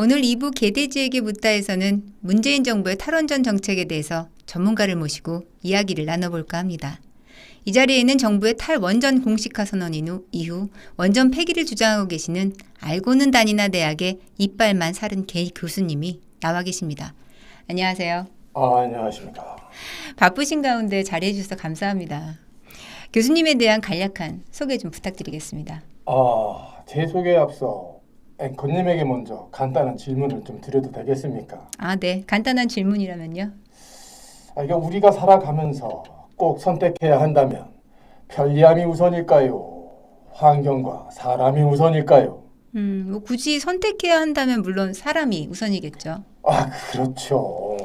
오늘 2부 개돼지에게 묻다에서는 문재인 정부의 탈원전 정책에 대해서 전문가를 모시고 이야기를 나눠볼까 합니다. 이 자리에는 정부의 탈원전 공식화 선언 이후 원전 폐기를 주장하고 계시는 알고는 다니나 대학의 이빨만 사른 개 교수님이 나와 계십니다. 안녕하세요. 안녕하십니까. 바쁘신 가운데 자리해 주셔서 감사합니다. 교수님에 대한 간략한 소개 좀 부탁드리겠습니다. 제 소개에 앞서 앵커님에게 먼저 간단한 질문을 좀 드려도 되겠습니까? 네. 간단한 질문이라면요? 이게 우리가 살아가면서 꼭 선택해야 한다면 편리함이 우선일까요? 환경과 사람이 우선일까요? 굳이 선택해야 한다면 물론 사람이 우선이겠죠. 그렇죠.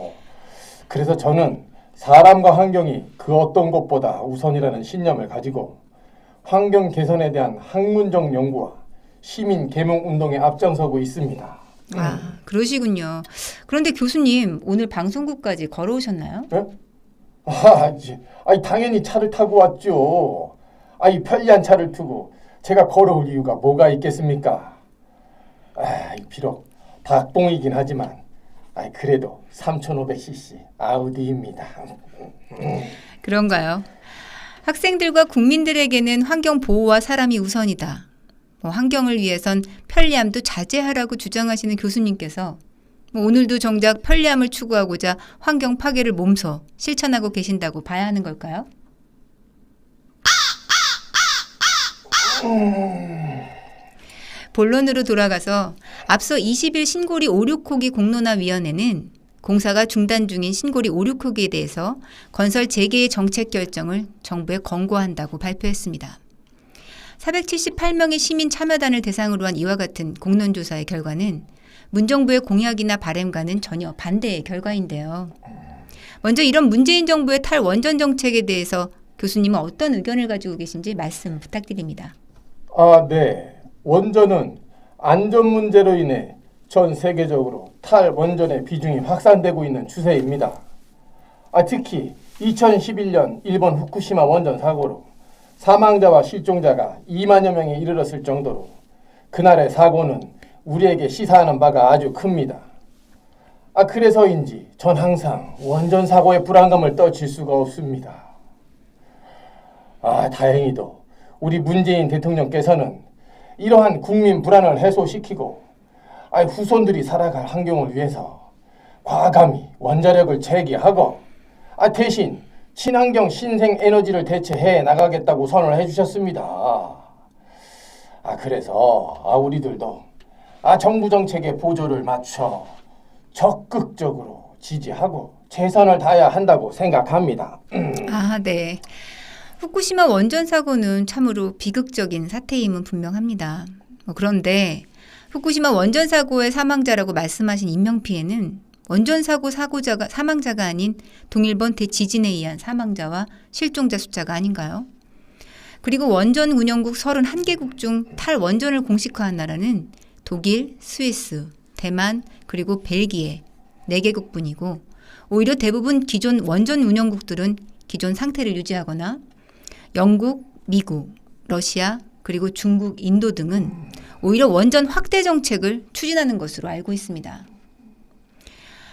그래서 저는 사람과 환경이 그 어떤 것보다 우선이라는 신념을 가지고 환경 개선에 대한 학문적 연구와 시민 계몽 운동에 앞장서고 있습니다. 그러시군요. 그런데 교수님 오늘 방송국까지 걸어오셨나요? 네? 당연히 차를 타고 왔죠. 편리한 차를 두고 제가 걸어올 이유가 뭐가 있겠습니까? 비록 박봉이긴 하지만 그래도 3500cc 아우디입니다. 그런가요? 학생들과 국민들에게는 환경 보호와 사람이 우선이다. 환경을 위해선 편리함도 자제하라고 주장하시는 교수님께서 오늘도 정작 편리함을 추구하고자 환경 파괴를 몸소 실천하고 계신다고 봐야 하는 걸까요? 본론으로 돌아가서 앞서 20일 신고리 5,6호기 공론화위원회는 공사가 중단 중인 신고리 5,6호기에 대해서 건설 재개의 정책 결정을 정부에 권고한다고 발표했습니다. 478명의 시민 참여단을 대상으로 한 이와 같은 공론조사의 결과는 문정부의 공약이나 바램과는 전혀 반대의 결과인데요. 먼저 이런 문재인 정부의 탈원전 정책에 대해서 교수님은 어떤 의견을 가지고 계신지 말씀 부탁드립니다. 네. 원전은 안전 문제로 인해 전 세계적으로 탈원전의 비중이 확산되고 있는 추세입니다. 특히 2011년 일본 후쿠시마 원전 사고로 사망자와 실종자가 2만여 명에 이르렀을 정도로 그날의 사고는 우리에게 시사하는 바가 아주 큽니다. 그래서인지 전 항상 원전 사고의 불안감을 떨칠 수가 없습니다. 다행히도 우리 문재인 대통령께서는 이러한 국민 불안을 해소시키고 후손들이 살아갈 환경을 위해서 과감히 원자력을 재개하고 대신 친환경 신생 에너지를 대체해 나가겠다고 선언을 해주셨습니다. 그래서 우리들도 정부 정책에 보조를 맞춰 적극적으로 지지하고 최선을 다해야 한다고 생각합니다. 네. 후쿠시마 원전 사고는 참으로 비극적인 사태임은 분명합니다. 그런데 후쿠시마 원전 사고의 사망자라고 말씀하신 인명피해는 원전 사고 사망자가 아닌 동일본 대지진에 의한 사망자와 실종자 숫자가 아닌가요? 그리고 원전 운영국 31개국 중 탈원전을 공식화한 나라는 독일, 스위스, 대만, 그리고 벨기에 4개국뿐이고 오히려 대부분 기존 원전 운영국들은 기존 상태를 유지하거나 영국, 미국, 러시아, 그리고 중국, 인도 등은 오히려 원전 확대 정책을 추진하는 것으로 알고 있습니다.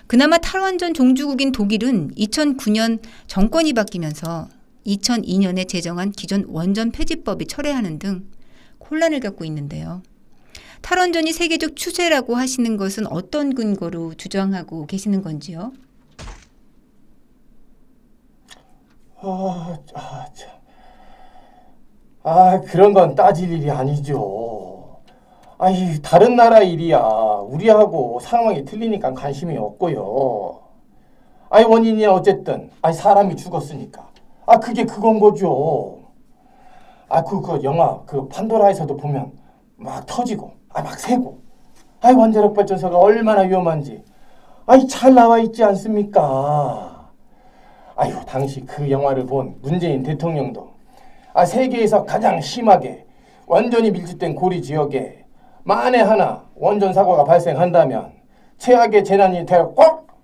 그나마 탈원전 종주국인 독일은 2009년 정권이 바뀌면서 2002년에 제정한 기존 원전 폐지법이 철회하는 등 혼란을 겪고 있는데요. 탈원전이 세계적 추세라고 하시는 것은 어떤 근거로 주장하고 계시는 건지요? 그런 건 따질 일이 아니죠. 다른 나라 일이야. 우리하고 상황이 틀리니까 관심이 없고요. 원인이 어쨌든 사람이 죽었으니까 그게 그건 거죠. 그 영화 판도라에서도 보면 막 터지고 막 새고 원자력 발전소가 얼마나 위험한지 잘 나와 있지 않습니까? 당시 그 영화를 본 문재인 대통령도 세계에서 가장 심하게 원전이 밀집된 고리 지역에 만에 하나 원전 사고가 발생한다면 최악의 재난이 될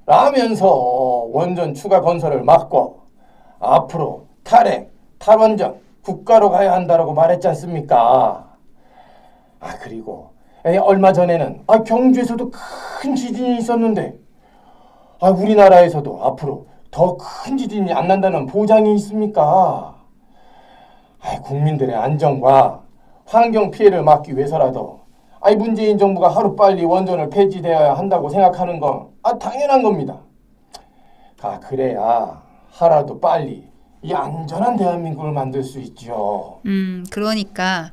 거라면서 원전 추가 건설을 막고 앞으로 탈원전 국가로 가야 한다라고 말했지 않습니까? 그리고 얼마 전에는 경주에서도 큰 지진이 있었는데 우리나라에서도 앞으로 더 큰 지진이 안 난다는 보장이 있습니까? 국민들의 안전과 환경 피해를 막기 위해서라도 문재인 정부가 하루빨리 원전을 폐지되어야 한다고 생각하는 건 당연한 겁니다. 그래야 하루라도 빨리 이 안전한 대한민국을 만들 수 있죠. 그러니까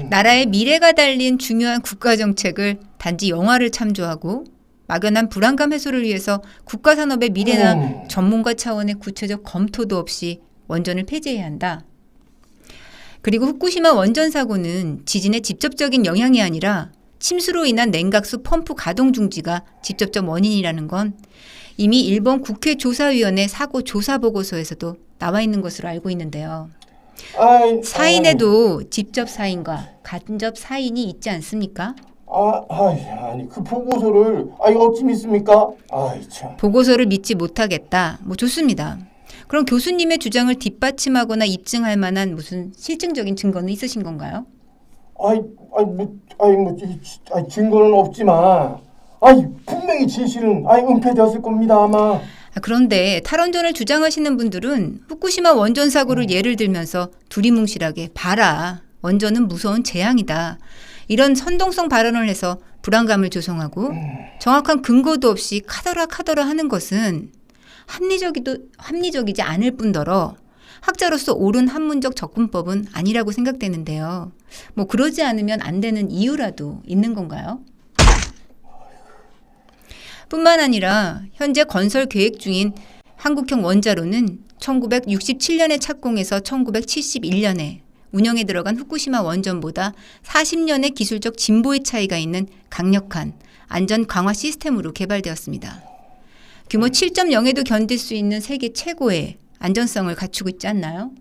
나라의 미래가 달린 중요한 국가정책을 단지 영화를 참조하고 막연한 불안감 해소를 위해서 국가산업의 미래나 전문가 차원의 구체적 검토도 없이 원전을 폐지해야 한다. 그리고 후쿠시마 원전 사고는 지진의 직접적인 영향이 아니라 침수로 인한 냉각수 펌프 가동 중지가 직접적 원인이라는 건 이미 일본 국회 조사위원회 사고 조사 보고서에서도 나와 있는 것으로 알고 있는데요. 사인에도 직접 사인과 간접 사인이 있지 않습니까? 아니 그 보고서를 어찌 믿습니까? 참. 보고서를 믿지 못하겠다. 좋습니다. 그럼 교수님의 주장을 뒷받침하거나 입증할 만한 무슨 실증적인 증거는 있으신 건가요? 증거는 없지만 분명히 진실은 은폐되었을 겁니다 아마. 그런데 탈원전을 주장하시는 분들은 후쿠시마 원전 사고를 예를 들면서 두리뭉실하게 봐라. 원전은 무서운 재앙이다. 이런 선동성 발언을 해서 불안감을 조성하고 정확한 근거도 없이 카더라 하는 것은 합리적이지 않을 뿐더러 학자로서 옳은 학문적 접근법은 아니라고 생각되는데요. 그러지 않으면 안 되는 이유라도 있는 건가요? 뿐만 아니라 현재 건설 계획 중인 한국형 원자로는 1967년에 착공해서 1971년에 운영에 들어간 후쿠시마 원전보다 40년의 기술적 진보의 차이가 있는 강력한 안전 강화 시스템으로 개발되었습니다. 규모 7.0에도 견딜 수 있는 세계 최고의 안전성을 갖추고 있지 않나요?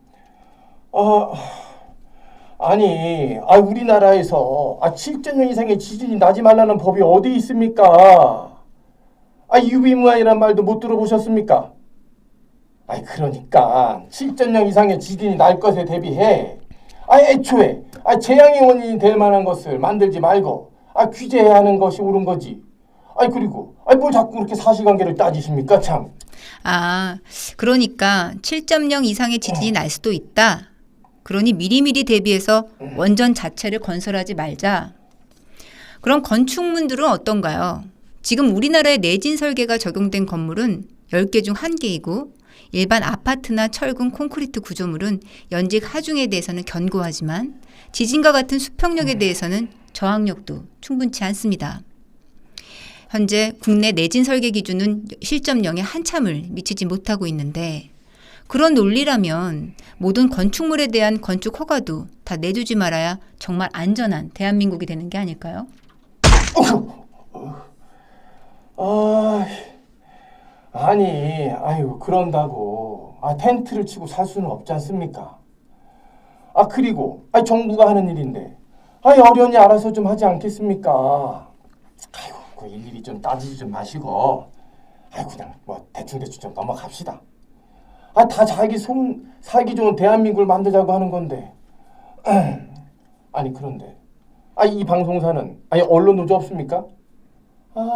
우리나라에서 7.0 이상의 지진이 나지 말라는 법이 어디 있습니까? 유비무환이란 말도 못 들어보셨습니까? 그러니까 7.0 이상의 지진이 날 것에 대비해 애초에 재앙의 원인이 될 만한 것을 만들지 말고 규제해야 하는 것이 옳은 거지. 그리고 뭘 자꾸 그렇게 사실관계를 따지십니까 참. 그러니까 7.0 이상의 지진이 날 수도 있다. 그러니 미리미리 대비해서 원전 자체를 건설하지 말자. 그럼 건축물들은 어떤가요? 지금 우리나라의 내진 설계가 적용된 건물은 10개 중 1개이고 일반 아파트나 철근 콘크리트 구조물은 연직 하중에 대해서는 견고하지만 지진과 같은 수평력에 대해서는 저항력도 충분치 않습니다. 현재 국내 내진 설계 기준은 실점령에 한참을 미치지 못하고 있는데 그런 논리라면 모든 건축물에 대한 건축 허가도 다 내주지 말아야 정말 안전한 대한민국이 되는 게 아닐까요? 그런다고 텐트를 치고 살 수는 없지 않습니까? 그리고 정부가 하는 일인데 어련히 알아서 좀 하지 않겠습니까? 일일이 좀 따지지 좀 마시고 그냥 대충 좀 넘어갑시다. 다 자기 살기 좋은 대한민국을 만들자고 하는 건데 그런데 이 방송사는 언론 노조 없습니까?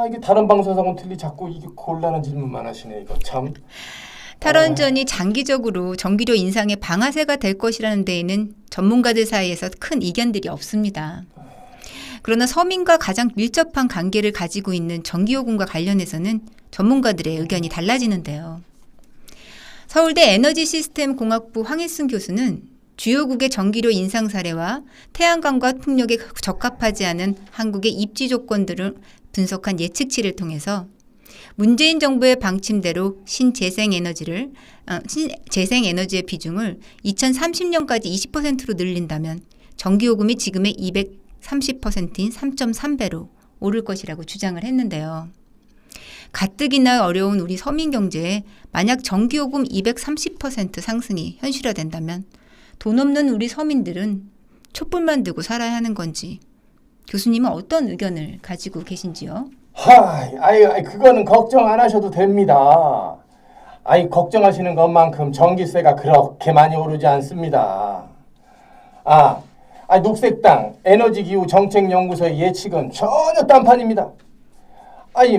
이게 다른 방송사하고는 틀리 자꾸 이게 곤란한 질문만 하시네 이거 참. 탈원전이 장기적으로 전기료 인상의 방아쇠가 될 것이라는 데에는 전문가들 사이에서 큰 이견들이 없습니다. 그러나 서민과 가장 밀접한 관계를 가지고 있는 전기요금과 관련해서는 전문가들의 의견이 달라지는데요. 서울대 에너지시스템공학부 황혜승 교수는 주요국의 전기료 인상 사례와 태양광과 풍력에 적합하지 않은 한국의 입지 조건들을 분석한 예측치를 통해서 문재인 정부의 방침대로 신재생에너지의 비중을 2030년까지 20%로 늘린다면 전기요금이 지금의 230%인 3.3배로 오를 것이라고 주장을 했는데요. 가뜩이나 어려운 우리 서민 경제에 만약 전기요금 230% 상승이 현실화된다면 돈 없는 우리 서민들은 촛불만 들고 살아야 하는 건지 교수님은 어떤 의견을 가지고 계신지요? 그거는 걱정 안 하셔도 됩니다. 걱정하시는 것만큼 전기세가 그렇게 많이 오르지 않습니다. 녹색당 에너지기후정책연구소의 예측은 전혀 딴판입니다.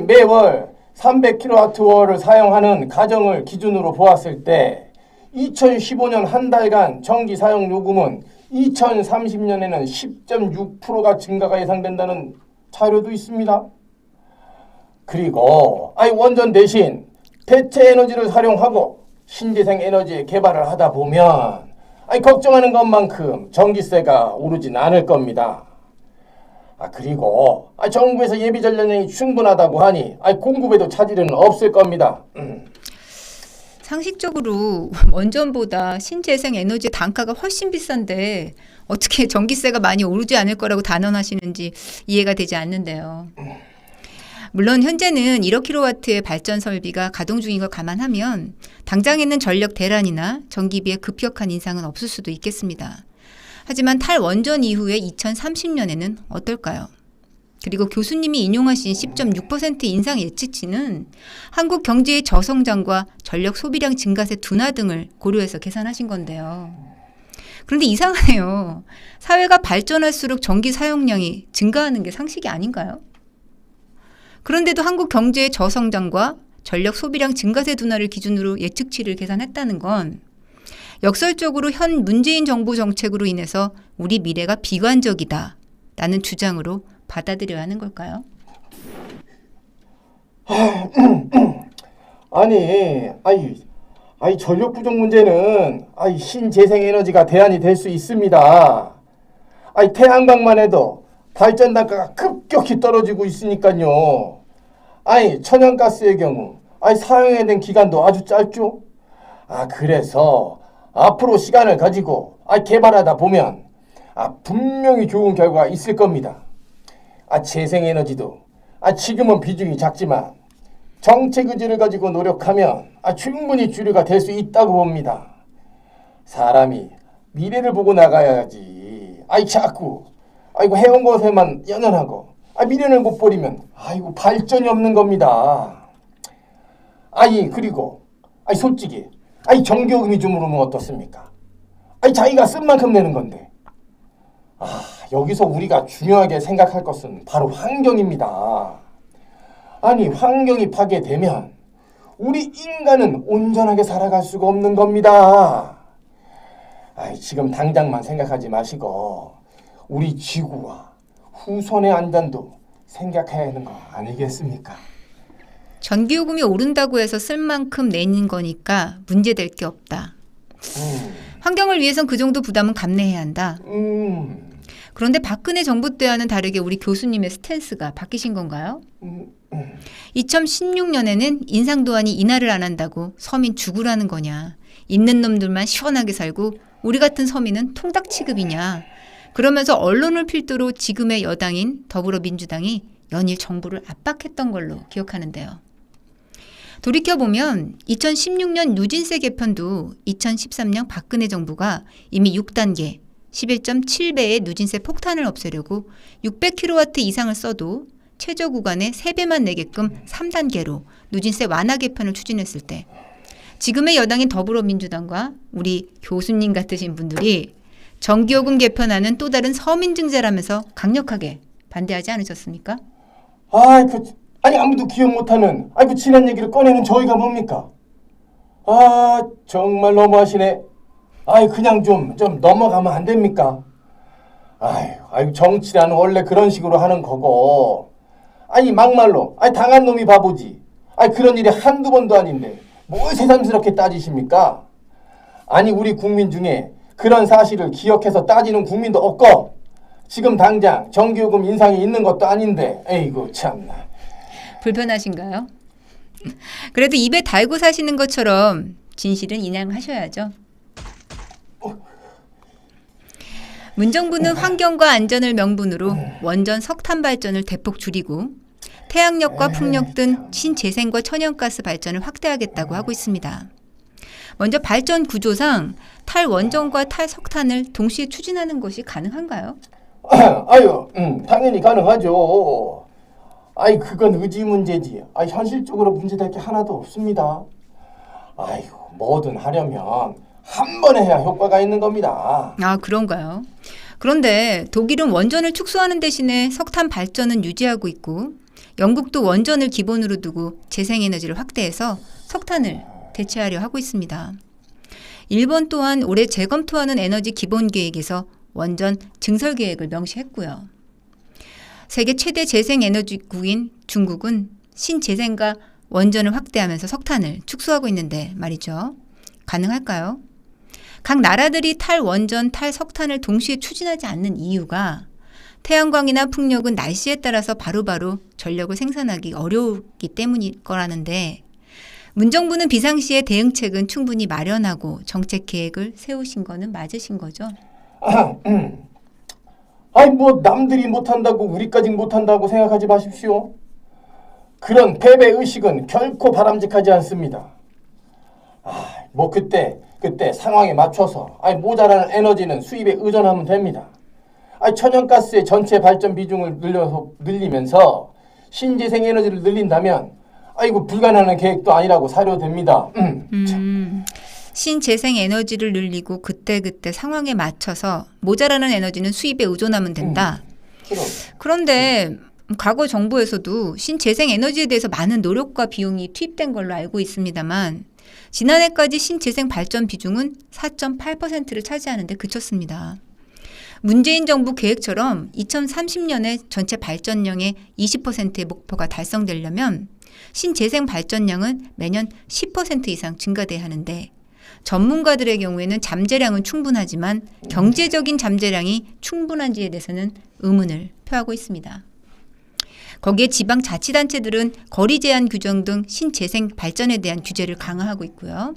매월 300kWh를 사용하는 가정을 기준으로 보았을 때 2015년 한 달간 전기 사용 요금은 2030년에는 10.6%가 증가가 예상된다는 자료도 있습니다. 그리고 원전 대신 대체 에너지를 활용하고 신재생 에너지의 개발을 하다 보면 걱정하는 것만큼 전기세가 오르진 않을 겁니다. 그리고 정부에서 예비 전력량이 충분하다고 하니 공급에도 차질은 없을 겁니다. 상식적으로 원전보다 신재생 에너지 단가가 훨씬 비싼데 어떻게 전기세가 많이 오르지 않을 거라고 단언하시는지 이해가 되지 않는데요. 물론 현재는 1억 킬로와트의 발전 설비가 가동 중인 걸 감안하면 당장에는 전력 대란이나 전기비의 급격한 인상은 없을 수도 있겠습니다. 하지만 탈원전 이후의 2030년에는 어떨까요? 그리고 교수님이 인용하신 10.6% 인상 예측치는 한국 경제의 저성장과 전력 소비량 증가세 둔화 등을 고려해서 계산하신 건데요. 그런데 이상하네요. 사회가 발전할수록 전기 사용량이 증가하는 게 상식이 아닌가요? 그런데도 한국 경제의 저성장과 전력 소비량 증가세 둔화를 기준으로 예측치를 계산했다는 건 역설적으로 현 문재인 정부 정책으로 인해서 우리 미래가 비관적이다 라는 주장으로 받아들여야 하는 걸까요? 전력 부족 문제는 신재생 에너지가 대안이 될 수 있습니다. 태양광만 해도 발전 단가가 급격히 떨어지고 있으니까요. 천연가스의 경우 사용해야 된 기간도 아주 짧죠. 그래서 앞으로 시간을 가지고 개발하다 보면 분명히 좋은 결과가 있을 겁니다. 재생에너지도 지금은 비중이 작지만 정책 의지를 가지고 노력하면 충분히 주류가 될 수 있다고 봅니다. 사람이 미래를 보고 나가야지. 자꾸 해온 것에만 연연하고 미래를 못 버리면 발전이 없는 겁니다. 그리고 솔직히 전기요금이 좀 오르면 어떻습니까? 자기가 쓴 만큼 내는 건데. 여기서 우리가 중요하게 생각할 것은 바로 환경입니다. 환경이 파괴되면 우리 인간은 온전하게 살아갈 수가 없는 겁니다. 지금 당장만 생각하지 마시고 우리 지구와 후손의 안전도 생각해야 하는 거 아니겠습니까? 전기요금이 오른다고 해서 쓸 만큼 내는 거니까 문제될 게 없다. 환경을 위해선 그 정도 부담은 감내해야 한다. 그런데 박근혜 정부 때와는 다르게 우리 교수님의 스탠스가 바뀌신 건가요? 2016년에는 인상도안이 인하를 안 한다고 서민 죽으라는 거냐. 있는 놈들만 시원하게 살고 우리 같은 서민은 통닭 취급이냐. 그러면서 언론을 필두로 지금의 여당인 더불어민주당이 연일 정부를 압박했던 걸로 기억하는데요. 돌이켜보면 2016년 누진세 개편도 2013년 박근혜 정부가 이미 6단계 11.7배의 누진세 폭탄을 없애려고 600kW 이상을 써도 최저 구간에 3배만 내게끔 3단계로 누진세 완화 개편을 추진했을 때 지금의 여당인 더불어민주당과 우리 교수님 같으신 분들이 전기요금 개편안은 또 다른 서민증세라면서 강력하게 반대하지 않으셨습니까? 아무도 기억 못하는 지난 얘기를 꺼내는 저희가 뭡니까? 정말 너무하시네. 그냥 좀 넘어가면 안 됩니까? 정치라는 원래 그런 식으로 하는 거고. 막말로 당한 놈이 바보지. 그런 일이 한두 번도 아닌데 뭘 새삼스럽게 따지십니까? 우리 국민 중에 그런 사실을 기억해서 따지는 국민도 없고 지금 당장 전기요금 인상이 있는 것도 아닌데 에이구 참나. 불편하신가요? 그래도 입에 달고 사시는 것처럼 진실은 인양하셔야죠. 문정부는 환경과 안전을 명분으로 원전 석탄 발전을 대폭 줄이고 태양력과 풍력 등 신재생과 천연가스 발전을 확대하겠다고 하고 있습니다. 먼저 발전 구조상 탈원전과 탈석탄을 동시에 추진하는 것이 가능한가요? 당연히 가능하죠. 그건 의지 문제지. 현실적으로 문제될 게 하나도 없습니다. 뭐든 하려면 한 번에 해야 효과가 있는 겁니다. 그런가요? 그런데 독일은 원전을 축소하는 대신에 석탄 발전은 유지하고 있고 영국도 원전을 기본으로 두고 재생에너지를 확대해서 석탄을 대체하려 하고 있습니다. 일본 또한 올해 재검토하는 에너지 기본계획에서 원전 증설 계획을 명시했고요. 세계 최대 재생에너지국인 중국은 신재생과 원전을 확대하면서 석탄을 축소하고 있는데 말이죠. 가능할까요? 각 나라들이 탈원전, 탈석탄을 동시에 추진하지 않는 이유가 태양광이나 풍력은 날씨에 따라서 바로바로 전력을 생산하기 어려우기 때문일 거라는데 문정부는 비상시에 대응책은 충분히 마련하고 정책 계획을 세우신 거는 맞으신 거죠? 아니 뭐 남들이 못한다고 우리까지 못한다고 생각하지 마십시오. 그런 패배 의식은 결코 바람직하지 않습니다. 뭐 그때 상황에 맞춰서 모자라는 에너지는 수입에 의존하면 됩니다. 천연가스의 전체 발전 비중을 늘리면서 신재생 에너지를 늘린다면 이거 불가능한 계획도 아니라고 사료됩니다. 신재생 에너지를 늘리고 그때그때 상황에 맞춰서 모자라는 에너지는 수입에 의존하면 된다. 그런데 과거 정부에서도 신재생 에너지에 대해서 많은 노력과 비용이 투입된 걸로 알고 있습니다만 지난해까지 신재생 발전 비중은 4.8%를 차지하는데 그쳤습니다. 문재인 정부 계획처럼 2030년에 전체 발전량의 20%의 목표가 달성되려면 신재생 발전량은 매년 10% 이상 증가돼야 하는데 전문가들의 경우에는 잠재량은 충분하지만 경제적인 잠재량이 충분한지에 대해서는 의문을 표하고 있습니다. 거기에 지방자치단체들은 거리 제한 규정 등 신재생 발전에 대한 규제를 강화하고 있고요.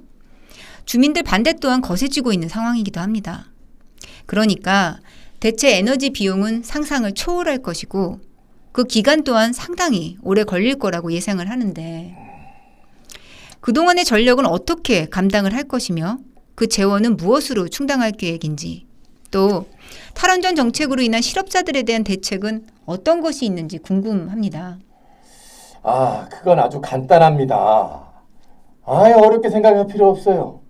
주민들 반대 또한 거세지고 있는 상황이기도 합니다. 그러니까 대체 에너지 비용은 상상을 초월할 것이고 그 기간 또한 상당히 오래 걸릴 거라고 예상을 하는데 그동안의 전력은 어떻게 감당을 할 것이며 그 재원은 무엇으로 충당할 계획인지 또 탈원전 정책으로 인한 실업자들에 대한 대책은 어떤 것이 있는지 궁금합니다. 그건 아주 간단합니다. 어렵게 생각할 필요 없어요.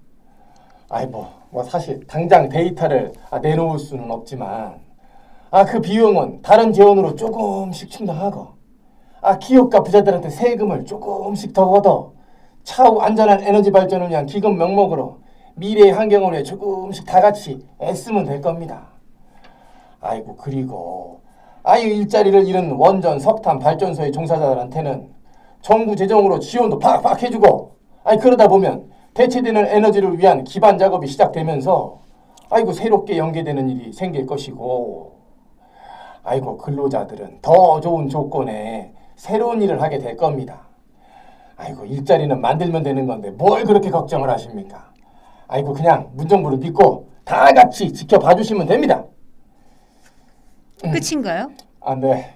뭐 사실 당장 데이터를 내놓을 수는 없지만 그 비용은 다른 재원으로 조금씩 충당하고 기업가 부자들한테 세금을 조금씩 더 걷어 차후 안전한 에너지 발전을 위한 기금 명목으로 미래의 환경을 위해 조금씩 다 같이 애쓰면 될 겁니다. 그리고 일자리를 잃은 원전, 석탄, 발전소의 종사자들한테는 정부 재정으로 지원도 팍팍 해주고 그러다 보면 대체되는 에너지를 위한 기반 작업이 시작되면서 새롭게 연계되는 일이 생길 것이고 근로자들은 더 좋은 조건에 새로운 일을 하게 될 겁니다. 일자리는 만들면 되는 건데 뭘 그렇게 걱정을 하십니까? 그냥 문정부를 믿고 다 같이 지켜봐 주시면 됩니다. 끝인가요? 네.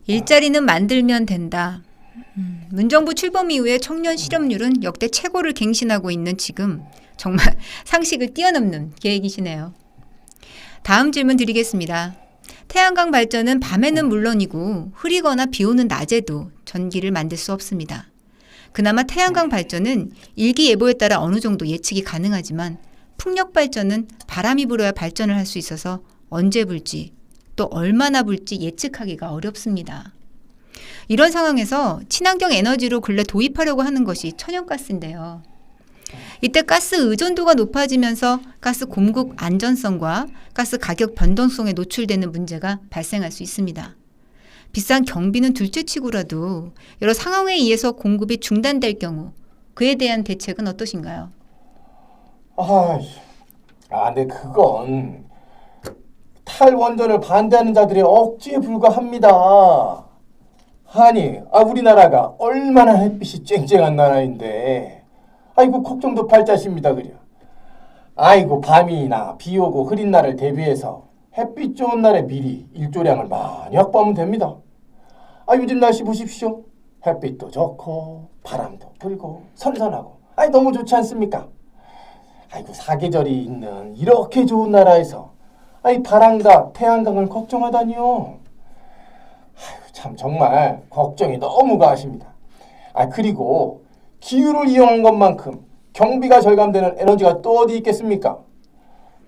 일자리는 만들면 된다. 문정부 출범 이후에 청년 실업률은 역대 최고를 갱신하고 있는 지금 정말 상식을 뛰어넘는 계획이시네요. 다음 질문 드리겠습니다. 태양광 발전은 밤에는 물론이고 흐리거나 비 오는 낮에도 전기를 만들 수 없습니다. 그나마 태양광 발전은 일기예보에 따라 어느 정도 예측이 가능하지만 풍력 발전은 바람이 불어야 발전을 할 수 있어서 언제 불지 또 얼마나 불지 예측하기가 어렵습니다. 이런 상황에서 친환경 에너지로 근래 도입하려고 하는 것이 천연가스인데요. 이때 가스 의존도가 높아지면서 가스 공급 안전성과 가스 가격 변동성에 노출되는 문제가 발생할 수 있습니다. 비싼 경비는 둘째치고라도 여러 상황에 의해서 공급이 중단될 경우 그에 대한 대책은 어떠신가요? 근데 그건 탈원전을 반대하는 자들의 억지에 불과합니다. 우리나라가 얼마나 햇빛이 쨍쨍한 나라인데 걱정도 팔자십니다 그려. 밤이나 비 오고 흐린 날을 대비해서 햇빛 좋은 날에 미리 일조량을 많이 확보하면 됩니다. 요즘 날씨 보십시오. 햇빛도 좋고 바람도 불고 선선하고 너무 좋지 않습니까? 사계절이 있는 이렇게 좋은 나라에서 바람과 태양광을 걱정하다니요. 참 정말 걱정이 너무 가십니다. 그리고 기후를 이용한 것만큼 경비가 절감되는 에너지가 또 어디 있겠습니까?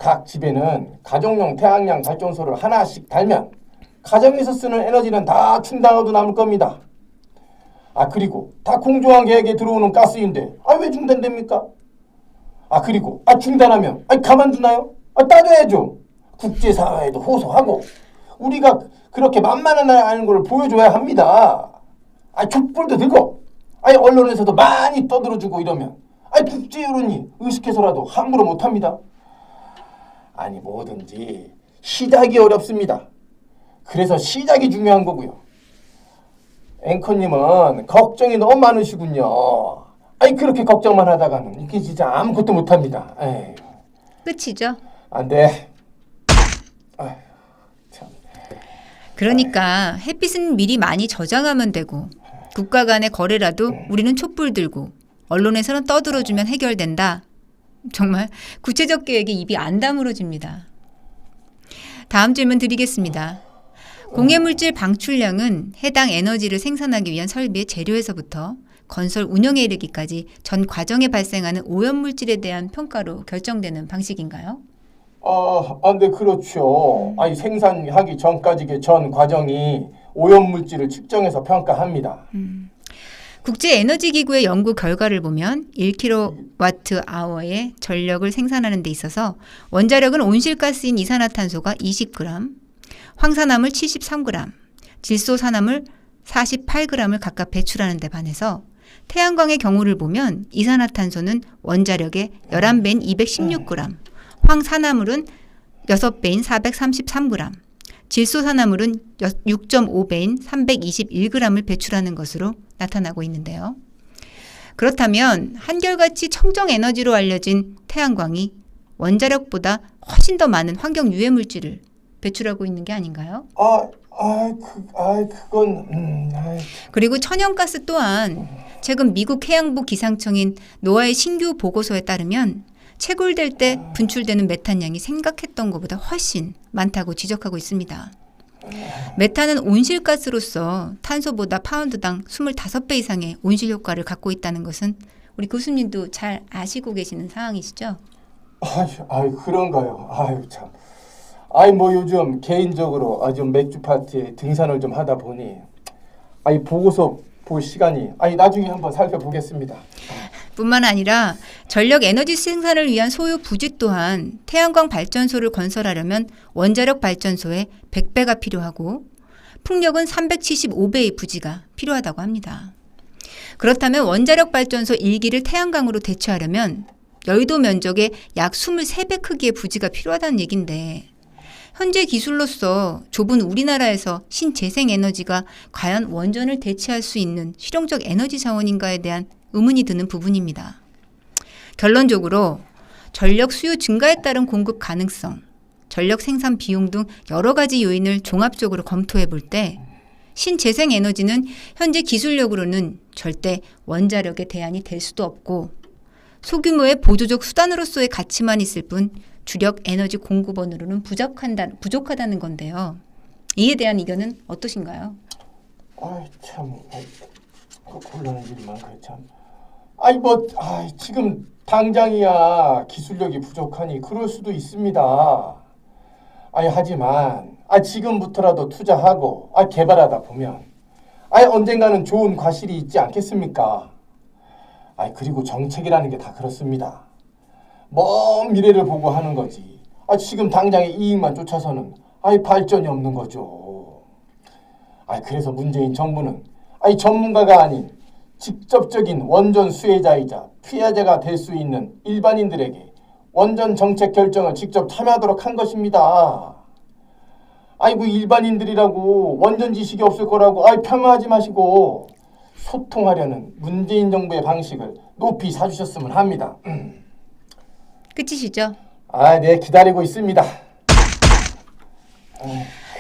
각 집에는 가정용 태양광 발전소를 하나씩 달면 가정에서 쓰는 에너지는 다 충당하도 남을 겁니다. 그리고 다 공정한 계획에 들어오는 가스인데 왜 중단됩니까? 그리고 중단하면 가만두나요? 따져야죠. 국제사회에도 호소하고 우리가 그렇게 만만한 나라라는 걸 보여줘야 합니다. 촛불도 들고 언론에서도 많이 떠들어주고 이러면 국제 여론이 의식해서라도 함부로 못합니다. 뭐든지 시작이 어렵습니다. 그래서 시작이 중요한 거고요. 앵커님은 걱정이 너무 많으시군요. 그렇게 걱정만 하다가는 이게 진짜 아무것도 못합니다. 에휴. 끝이죠. 안 돼. 참. 그러니까 햇빛은 미리 많이 저장하면 되고 국가 간의 거래라도 우리는 촛불 들고 언론에서는 떠들어주면 해결된다. 정말 구체적 계획에 입이 안 다물어집니다. 다음 질문 드리겠습니다. 공해물질 방출량은 해당 에너지를 생산하기 위한 설비의 재료에서부터 건설 운영에 이르기까지 전 과정에 발생하는 오염물질에 대한 평가로 결정되는 방식인가요? 네, 그렇죠. 생산하기 전까지 전 과정이 오염물질을 측정해서 평가합니다. 국제에너지기구의 연구 결과를 보면 1kWh의 전력을 생산하는 데 있어서 원자력은 온실가스인 이산화탄소가 20g, 황산화물 73g, 질소산화물 48g을 각각 배출하는 데 반해서 태양광의 경우를 보면 이산화탄소는 원자력의 11배인 216g, 황산화물은 6배인 433g, 질소산화물은 6.5배인 321g을 배출하는 것으로 나타나고 있는데요. 그렇다면 한결같이 청정에너지로 알려진 태양광이 원자력보다 훨씬 더 많은 환경 유해물질을 배출하고 있는 게 아닌가요? 그리고 천연가스 또한 최근 미국 해양부 기상청인 노아의 신규 보고서에 따르면 채굴될 때 분출되는 메탄량이 생각했던 것보다 훨씬 많다고 지적하고 있습니다. 메탄은 온실가스로서 탄소보다 파운드당 25배 이상의 온실 효과를 갖고 있다는 것은 우리 교수님도 잘 아시고 계시는 상황이시죠? 그런가요? 참. 요즘 개인적으로 좀 맥주 파티에 등산을 좀 하다 보니 보고서 볼 시간이 나중에 한번 살펴보겠습니다. 뿐만 아니라 전력 에너지 생산을 위한 소요 부지 또한 태양광 발전소를 건설하려면 원자력 발전소에 100배가 필요하고 풍력은 375배의 부지가 필요하다고 합니다. 그렇다면 원자력 발전소 1기를 태양광으로 대체하려면 여의도 면적의 약 23배 크기의 부지가 필요하다는 얘긴데 현재 기술로서 좁은 우리나라에서 신재생에너지가 과연 원전을 대체할 수 있는 실용적 에너지 자원인가에 대한 의문이 드는 부분입니다. 결론적으로 전력 수요 증가에 따른 공급 가능성, 전력 생산 비용 등 여러 가지 요인을 종합적으로 검토해 볼 때 신재생에너지는 현재 기술력으로는 절대 원자력의 대안이 될 수도 없고 소규모의 보조적 수단으로서의 가치만 있을 뿐 주력 에너지 공급원으로는 부족하다는 건데요. 이에 대한 의견은 어떠신가요? 참 곤란한 일만 그래 참. 지금 당장이야 기술력이 부족하니 그럴 수도 있습니다. 하지만 지금부터라도 투자하고 개발하다 보면 언젠가는 좋은 과실이 있지 않겠습니까? 그리고 정책이라는 게 다 그렇습니다. 먼 미래를 보고 하는 거지. 지금 당장의 이익만 쫓아서는 발전이 없는 거죠. 그래서 문재인 정부는 전문가가 아닌 직접적인 원전 수혜자이자 피해자가 될 수 있는 일반인들에게 원전 정책 결정을 직접 참여하도록 한 것입니다. 일반인들이라고 원전 지식이 없을 거라고 폄하하지 마시고 소통하려는 문재인 정부의 방식을 높이 사주셨으면 합니다. 끝이시죠? 네, 기다리고 있습니다.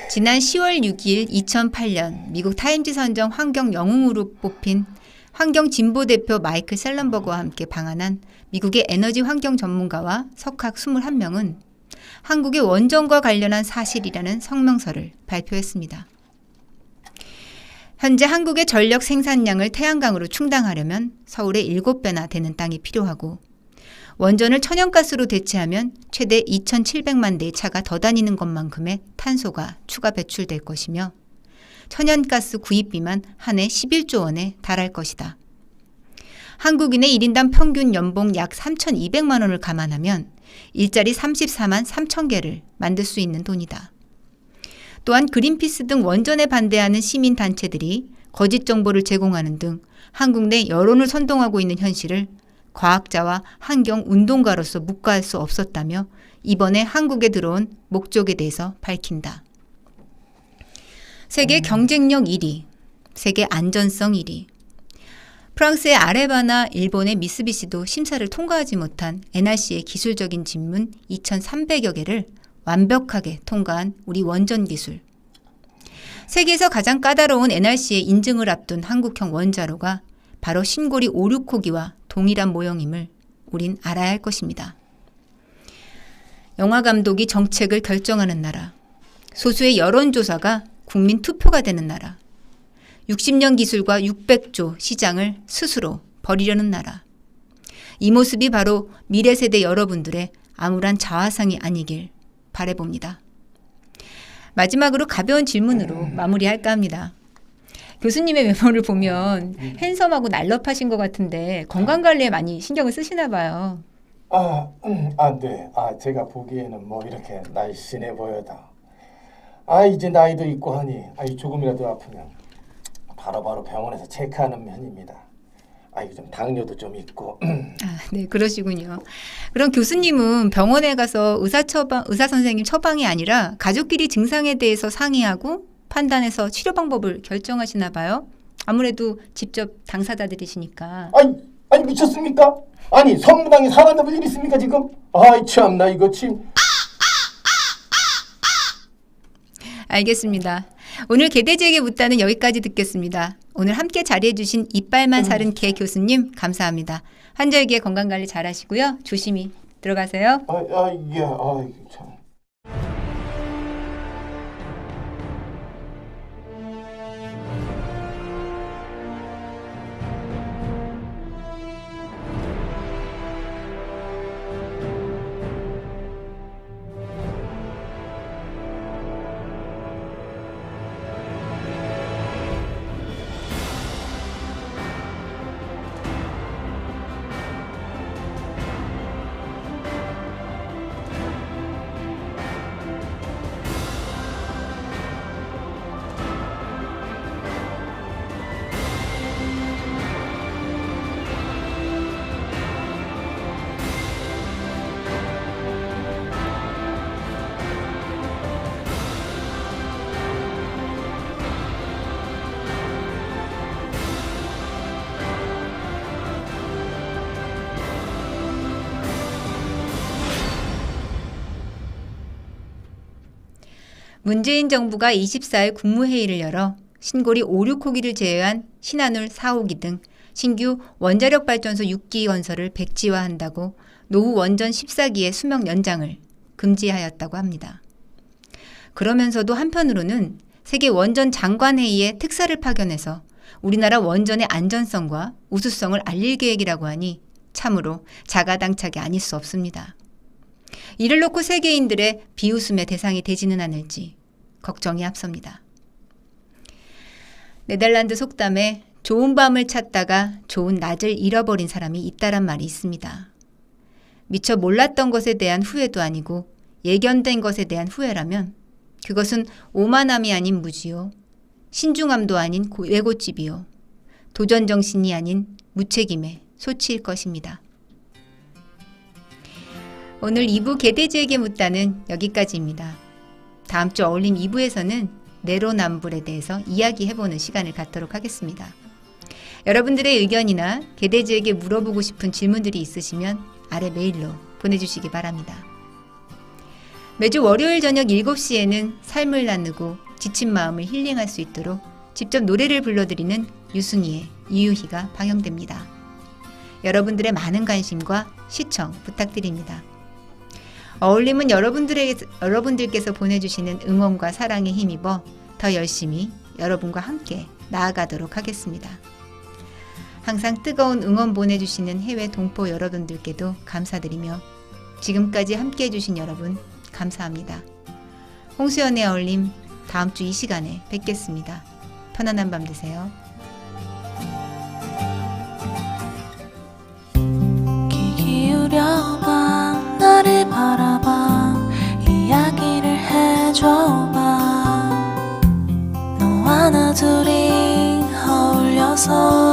지난 10월 6일 2008년 미국 타임지 선정 환경 영웅으로 뽑힌 환경 진보 대표 마이클 셀런버그와 함께 방한한 미국의 에너지 환경 전문가와 석학 21명은 한국의 원전과 관련한 사실이라는 성명서를 발표했습니다. 현재 한국의 전력 생산량을 태양광으로 충당하려면 서울의 7배나 되는 땅이 필요하고 원전을 천연가스로 대체하면 최대 2,700만 대의 차가 더 다니는 것만큼의 탄소가 추가 배출될 것이며 천연가스 구입비만 한 해 11조 원에 달할 것이다. 한국인의 1인당 평균 연봉 약 3,200만 원을 감안하면 일자리 34만 3천 개를 만들 수 있는 돈이다. 또한 그린피스 등 원전에 반대하는 시민단체들이 거짓 정보를 제공하는 등 한국 내 여론을 선동하고 있는 현실을 과학자와 환경운동가로서 묵과할 수 없었다며 이번에 한국에 들어온 목적에 대해서 밝힌다. 세계 경쟁력 1위, 세계 안전성 1위. 프랑스의 아레바나 일본의 미쓰비시도 심사를 통과하지 못한 NRC의 기술적인 질문 2,300여 개를 완벽하게 통과한 우리 원전 기술. 세계에서 가장 까다로운 NRC의 인증을 앞둔 한국형 원자로가 바로 신고리 5, 6호기와 동일한 모형임을 우린 알아야 할 것입니다. 영화 감독이 정책을 결정하는 나라, 소수의 여론조사가 국민 투표가 되는 나라, 60년 기술과 600조 시장을 스스로 버리려는 나라. 이 모습이 바로 미래 세대 여러분들의 암울한 자화상이 아니길 바라봅니다. 마지막으로 가벼운 질문으로 마무리할까 합니다. 교수님의 외모를 보면 핸섬하고 날렵하신 것 같은데 건강관리에 많이 신경을 쓰시나 봐요. 네. 제가 보기에는 뭐 이렇게 날씬해 보여다. 이제 나이도 있고 하니 조금이라도 아프면 바로바로 병원에서 체크하는 편입니다. 좀 당뇨도 좀 있고. 네, 그러시군요. 그럼 교수님은 병원에 가서 의사 선생님 처방이 아니라 가족끼리 증상에 대해서 상의하고 판단해서 치료 방법을 결정하시나 봐요. 아무래도 직접 당사자들이시니까. 아니 미쳤습니까? 성무당에 사람 잡을 일 있습니까 지금? 참나 이거 침. 알겠습니다. 오늘 개돼지에게 묻다는 여기까지 듣겠습니다. 오늘 함께 자리해주신 이빨만 사른 개 교수님 감사합니다. 환절기에 건강관리 잘하시고요. 조심히 들어가세요. 예. 참. 문재인 정부가 24일 국무회의를 열어 신고리 5, 6호기를 제외한 신한울 4호기 등 신규 원자력 발전소 6기 건설을 백지화한다고 노후 원전 14기의 수명 연장을 금지하였다고 합니다. 그러면서도 한편으로는 세계 원전 장관회의에 특사를 파견해서 우리나라 원전의 안전성과 우수성을 알릴 계획이라고 하니 참으로 자가당착이 아닐 수 없습니다. 이를 놓고 세계인들의 비웃음의 대상이 되지는 않을지 걱정이 앞섭니다. 네덜란드 속담에 좋은 밤을 찾다가 좋은 낮을 잃어버린 사람이 있다란 말이 있습니다. 미처 몰랐던 것에 대한 후회도 아니고 예견된 것에 대한 후회라면 그것은 오만함이 아닌 무지요, 신중함도 아닌 외고집이요, 도전정신이 아닌 무책임의 소치일 것입니다. 오늘 2부 개돼지에게 묻다는 여기까지입니다. 다음 주 어울림 2부에서는 내로남불에 대해서 이야기해보는 시간을 갖도록 하겠습니다. 여러분들의 의견이나 개돼지에게 물어보고 싶은 질문들이 있으시면 아래 메일로 보내주시기 바랍니다. 매주 월요일 저녁 7시에는 삶을 나누고 지친 마음을 힐링할 수 있도록 직접 노래를 불러드리는 유순이의 유유희가 방영됩니다. 여러분들의 많은 관심과 시청 부탁드립니다. 어울림은 여러분들께서 보내주시는 응원과 사랑에 힘입어 더 열심히 여러분과 함께 나아가도록 하겠습니다. 항상 뜨거운 응원 보내주시는 해외 동포 여러분들께도 감사드리며 지금까지 함께해 주신 여러분 감사합니다. 홍수연의 어울림 다음 주 이 시간에 뵙겠습니다. 편안한 밤 되세요. 귀 기울여봐 나를 바라봐 이야기를 해줘봐 너와 나 둘이 어울려서